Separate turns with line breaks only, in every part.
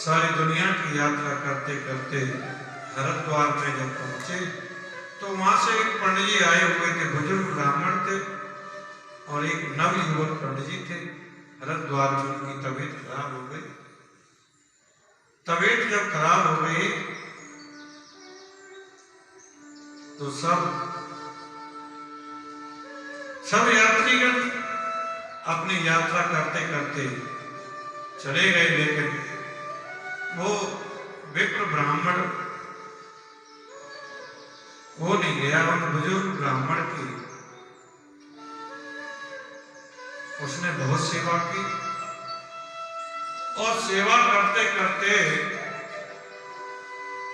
सारी दुनिया की यात्रा करते करते हरिद्वार में जब पहुंचे तो वहां से एक पंडित जी आए हुए थे, बुजुर्ग ब्राह्मण थे और एक नव युवक पंडित जी थे। हरिद्वार में उनकी तबीयत खराब हो गई। तबीयत जब खराब हो गई तो सब यात्रीगण अपनी यात्रा करते करते चले गए, लेकिन वो विप्र ब्राह्मण वो नहीं गया। उन बुजुर्ग ब्राह्मण की उसने बहुत सेवा की और सेवा करते करते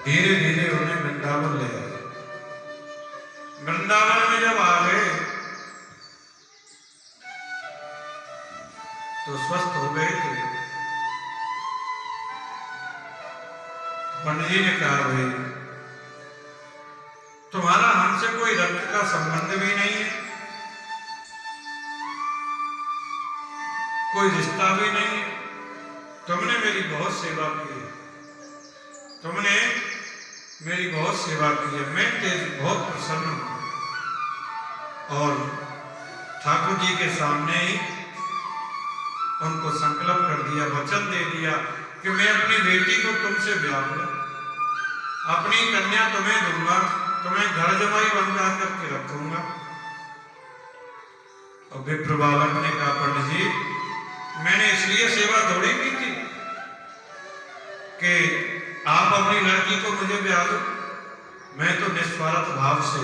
धीरे धीरे उन्हें वृंदावन ले आए। वृंदावन में जब आ गए तो स्वस्थ हो गए थे। पंडित जी ने कहा, भाई तुम्हारा हमसे कोई रक्त का संबंध भी नहीं है, कोई रिश्ता भी नहीं है, तुमने मेरी बहुत सेवा की है, तुमने मेरी बहुत सेवा की है, मैं तेरी बहुत प्रसन्न हूं। और ठाकुर जी के सामने ही उनको संकल्प कर दिया, वचन दे दिया कि मैं अपनी बेटी को तुमसे ब्याह लूं, अपनी कन्या तुम्हें दूंगा, तुम्हें घर जमाई बनवा करके रखूंगा। और विप्र बालक ने कहा, पंडित जी मैंने इसलिए सेवा थोड़ी की थी कि आप अपनी लड़की को मुझे ब्याह दो, मैं तो निस्वार्थ भाव से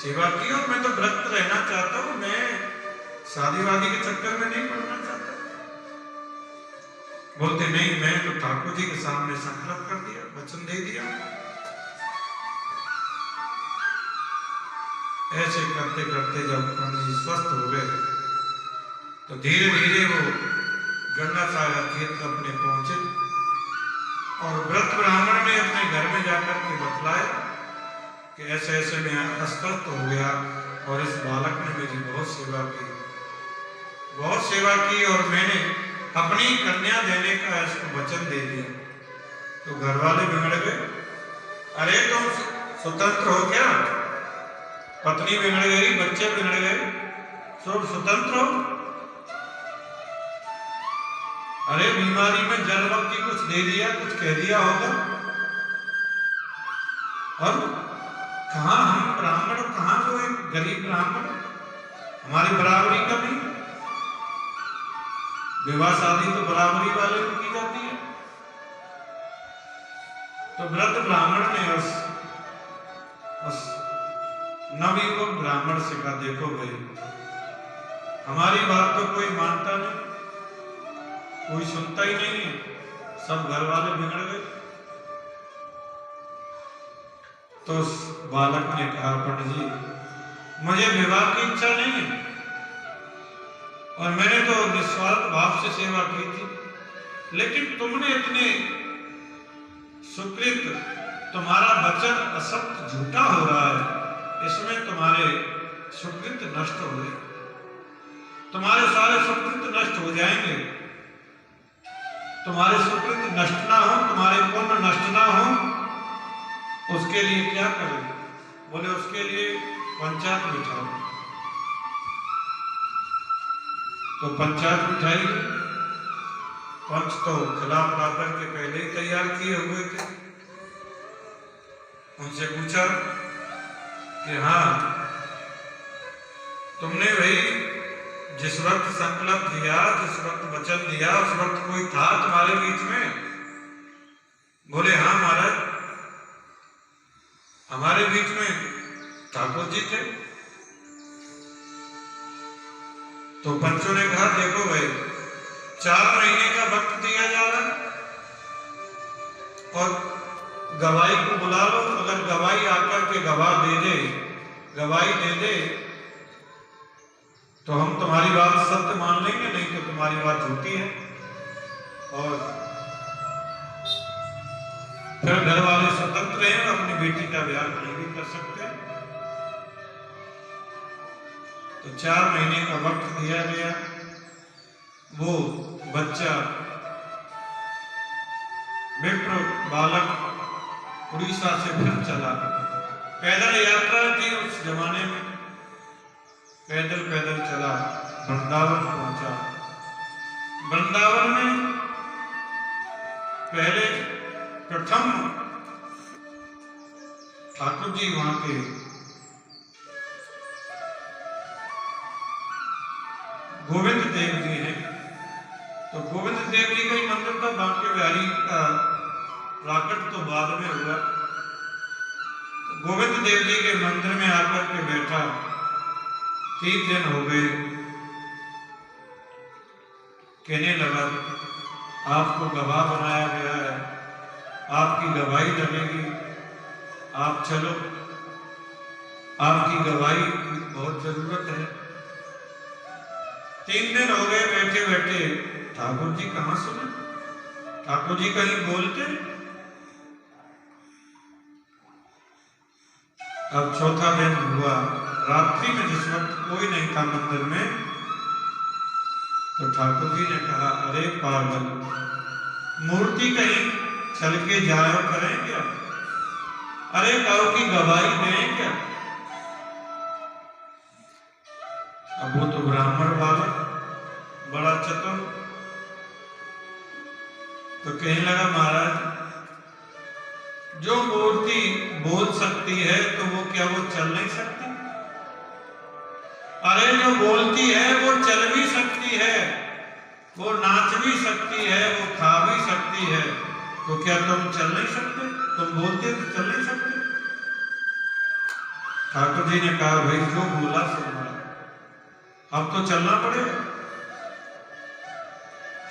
सेवा की और मैं तो व्रत रहना चाहता हूं, मैं शादी वादी के चक्कर में नहीं पड़ना चाहता। बोलते नहीं, मैं तो ठाकुर जी के सामने संकल्प कर दिया, वचन दे दिया। ऐसे करते करते जब पंडित जी स्वस्थ हो गए तो धीरे धीरे वो गंगा सागर क्षेत्र अपने पहुंचे और व्रत ब्राह्मण ने अपने घर में जाकर के बतलाया कि ऐसे ऐसे मैं अस्वस्थ हो गया और इस बालक ने मेरी बहुत सेवा की और मैंने अपनी कन्या देने का इसको वचन दे दिया। तो घर वाले बिगड़ गए, अरे तुम स्वतंत्र हो क्या? पत्नी बिगड़ गई, बच्चे बिगड़ गए, सब स्वतंत्र हो? अरे बीमारी में जल वक्त कुछ दे दिया, कुछ कह दिया होगा। और कहां हम ब्राह्मण, कहां वो एक गरीब ब्राह्मण, हमारी बराबरी का नहीं। विवाह शादी तो बराबरी वाले को की जाती है। तो व्रत ब्राह्मण ने उस नवयुवक ब्राह्मण से कहा, देखो भाई हमारी बात तो कोई मानता नहीं, कोई सुनता ही नहीं है, सब घर वाले बिगड़ गए। तो उस बालक ने कहा, पंडित जी मुझे विवाह की इच्छा नहीं है और मैंने तो निस्वार्थ भाव से सेवा की थी, लेकिन तुमने इतने सुकृत, तुम्हारा वचन असत्य झूठा हो रहा है, इसमें तुम्हारे सुकृत नष्ट हो गए, तुम्हारे सारे सुकृत नष्ट हो जाएंगे। तुम्हारे सुकृत नष्ट ना हो, तुम्हारे पुण्य नष्ट ना हो, उसके लिए क्या करें? बोले उसके लिए पंचायत बिठाओ। तो पंचायत बिठाई। पंच तो खिलाफ लाकर के पहले ही तैयार किए हुए थे। उनसे पूछा कि हाँ तुमने भाई जिस वक्त संकल्प दिया, जिस वक्त वचन दिया, उस वक्त कोई था तुम्हारे बीच में? बोले हाँ महाराज, हमारे बीच में ठाकुर जी थे। तो पंचों ने कहा, देखो भाई 4 महीने का वक्त दिया जा रहा है और गवाही को बुला लो, अगर गवाही आकर के गवाही दे दे तो हम तुम्हारी बात सत्य मान लेंगे, नहीं तो तुम्हारी बात झूठी है। और फिर घर वाले स्वतंत्र हैं, अपनी बेटी का ब्याह नहीं भी कर सकते। तो 4 महीने का वक्त दिया गया। वो बच्चा विप्र बालक उड़ीसा से फिर चला। पैदल यात्रा थी उस जमाने में, पैदल पैदल चला, वृंदावन पहुंचा। वृंदावन में पहले प्रथम ठाकुर जी वहां के गोविंद देव जी हैं, तो गोविंद देव जी का ही मंदिर था। बांके बिहारी का राकट तो बाद में हुआ। तो गोविंद देव जी के मंदिर में आकर के बैठा। 3 दिन हो गए। कहने लगा आपको गवाह बनाया गया है, आपकी गवाही लगेगी, आप चलो, आपकी गवाही की बहुत जरूरत है। 3 दिन हो गए बैठे बैठे। ठाकुर जी कहां सुने, ठाकुर जी कहीं बोलते। अब 4था दिन हुआ। रात्रि में जिस वक्त कोई नहीं था मंदिर में, तो ठाकुर जी ने कहा अरे पागल, मूर्ति कहीं चल के जाया करें क्या? अरे कहो की गवाही दें क्या? अब वो तो ब्राह्मण वाला बड़ा चतुर, तो कहने लगा महाराज जो मूर्ति बोल सकती है तो वो क्या वो चल नहीं सकती? अरे जो बोलती है वो चल भी सकती है, वो नाच भी सकती है, वो खा भी सकती है, तो क्या तुम चल नहीं सकते? तुम बोलते तो चल नहीं सकते? ठाकुर जी ने कहा भाई जो बोला सुनना, अब तो चलना पड़ेगा।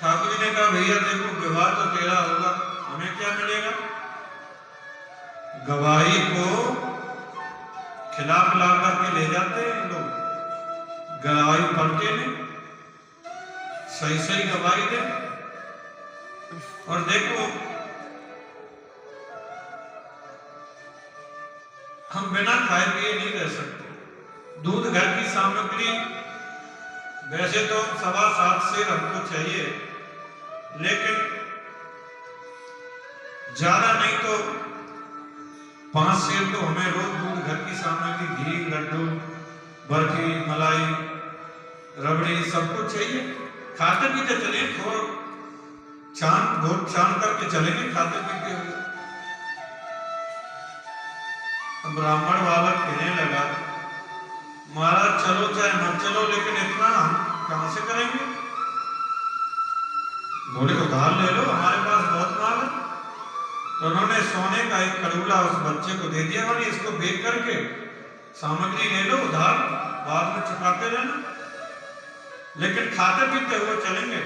ठाकुर जी ने कहा भैया देखो विवाह तो तेरा होगा, हमें क्या मिलेगा? गवाही को खिलाफ ला करके ले जाते हैं लोग, गवाही पढ़ते नहीं, सही सही गवाही दे। और देखो हम बिना खाए पिए नहीं रह सकते। दूध घर की सामग्री, वैसे तो 7.25 सेर हमको चाहिए, लेकिन ज्यादा नहीं तो 5 सेर तो हमें रोज दूध घर की सामग्री, घी, लड्डू, बर्फी, मलाई, रबड़ी सब कुछ चाहिए। खाते पीते चले, थोड़ा बहुत छान करके चलेंगे खाते पीते हुए। ब्राह्मण वाला कहने लगा महाराज चलो चाहे मत चलो, लेकिन इतना हम कहां से करेंगे? बोले उधार ले लो, हमारे पास बहुत माल है। तो उन्होंने सोने का एक खड़ूला उस बच्चे को दे दिया, और इसको बेच करके सामग्री ले लो उधार, बाद में चुकाते रहना, लेकिन खाते पीते हुए चलेंगे,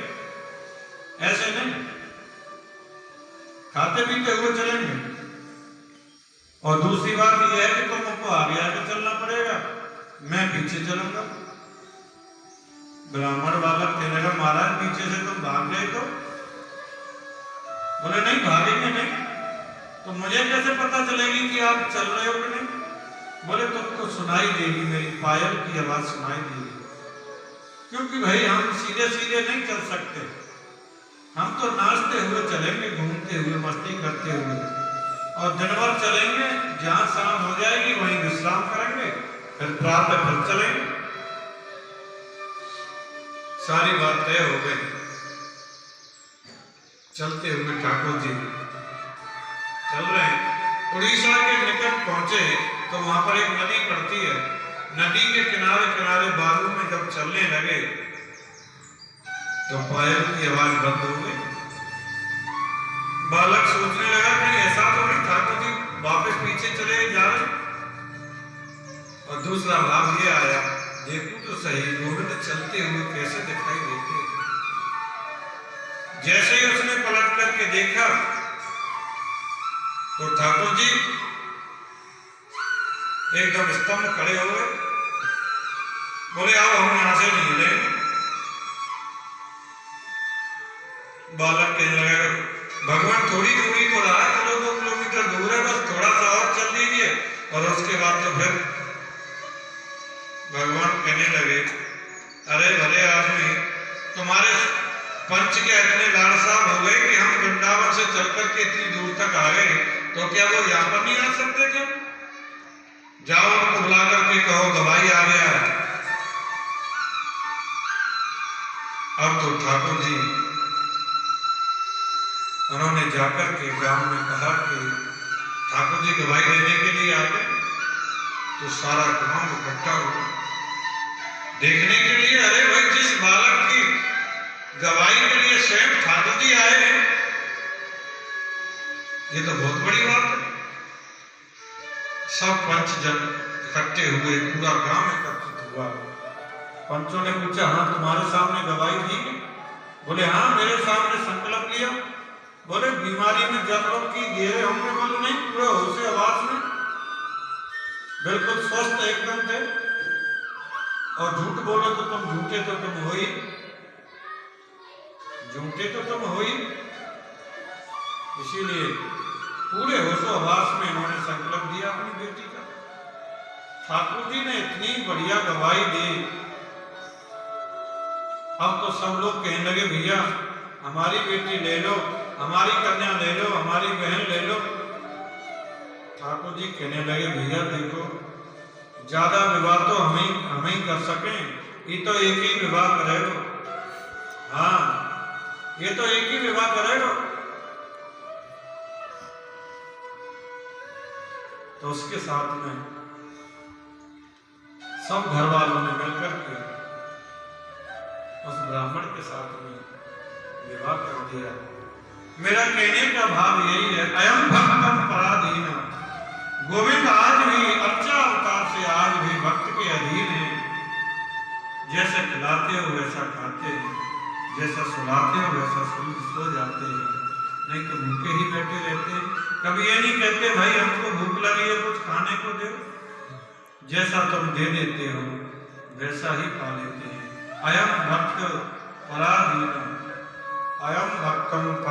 ऐसे नहीं, खाते पीते हुए चलेंगे। और दूसरी बात यह है कि तुमको आगे आगे चलना पड़ेगा, मैं पीछे चलूंगा। ब्राह्मण वाला कहने लगा महाराज पीछे से तुम भाग गए तो? बोले नहीं भागेंगे नहीं, तो मुझे कैसे पता चलेगी कि आप चल रहे हो कि नहीं? बोले तुमको सुनाई देगी, मेरी पायल की आवाज सुनाई देगी, क्योंकि भाई हम सीधे सीधे नहीं चल सकते, हम तो नाचते हुए चलेंगे, घूमते हुए, मस्ती करते हुए, और दिन भर चलेंगे, जहां शाम हो जाएगी वहीं विश्राम करेंगे, फिर प्रातः फिर चलेंगे। सारी बात तय हो गई। चलते हुए ठाकुर जी चल रहे हैं, उड़ीसा के निकट पहुंचे तो वहां पर एक नदी पड़ती है। नदी के किनारे किनारे बालू में जब चलने लगे तो पायल की आवाज बंद हो गई। बालक सोचने लगा कि ऐसा तो नहीं, ठाकुर जी वापस पीछे चले जा रहे। और दूसरा भाव ये आया, देखूं तो सही गोविंद चलते हुए कैसे दिखाई देते हैं। जैसे ही उसने पलट करके देखा तो ठाकुर जी एकदम स्तंभ खड़े हो गए। बोले आओ हम यहां से नहीं हिलेंगे। बालक कहने लगा भगवान थोड़ी दूरी तो रहा, चलो 2 किलोमीटर दूर है, बस थोड़ा सा और चल दीजिए, और उसके बाद तो फिर। भगवान कहने लगे अरे भले आदमी, पंच के इतने लाड़साब हो गए कि हम वृंदावन से चल करके इतनी दूर तक आ गए, तो क्या वो यहाँ पर नहीं आ सकते क्या? जाओ उनको बुला करके कहो गवाई आ गया है। अब तो ठाकुर जी उन्होंने जाकर के गांव में कहा कि ठाकुर जी गवाही देने के लिए आ गए। तो सारा गांव इकट्ठा हुआ देखने के लिए। अरे भाई, जिस बालक की गवाही के लिए स्वयं ठाकुर जी आए हैं, ये तो बहुत बड़ी बात है। सब पंच जन इकट्ठे हुए, पूरा गांव एकत्रित हुआ। पंचों ने पूछा, हाँ तुम्हारे सामने गवाही दी? बोले हाँ, मेरे सामने संकल्प लिया। बोले बीमारी में जब लोग की घेरे होंगे? बोले नहीं, पूरे होश आवाज में बिल्कुल स्वस्थ एकदम थे। और झूठ बोलो तो तुम झूठे तो तुम हो ही, झूठे तो तुम हो ही। इसीलिए पूरे होशो हवास में इन्होंने संकल्प दिया अपनी बेटी का। ठाकुर जी ने इतनी बढ़िया गवाही दी। अब तो सब लोग कहने लगे, भैया हमारी बेटी ले लो, हमारी कन्या ले लो, हमारी बहन ले लो। ठाकुर जी कहने लगे, भैया देखो, ज्यादा विवाह तो हम ही कर सकें, ये तो एक ही विवाह करेगा। हाँ, ये तो एक ही विवाह करेगा। तो उसके साथ में सब घर वालों ने मिलकर के उस ब्राह्मण के साथ में विवाह कर दिया। मेरा कहने का भाव यही है, अयम भक्तम पराधीन। गोविंद आज भी अर्चा अवतार से आज भी भक्त के अधीन है। जैसे खिलाते हो वैसा खाते हैं, जैसा सुलाते हो वैसा सो जाते हैं, नहीं तो भूखे ही बैठे रहते हैं। कभी ये नहीं कहते भाई हमको भूख लगी है कुछ खाने को दो। जैसा तुम दे देते हो वैसा ही खा लेते हैं। अयम भक्त पराधीन, अयम भक्तम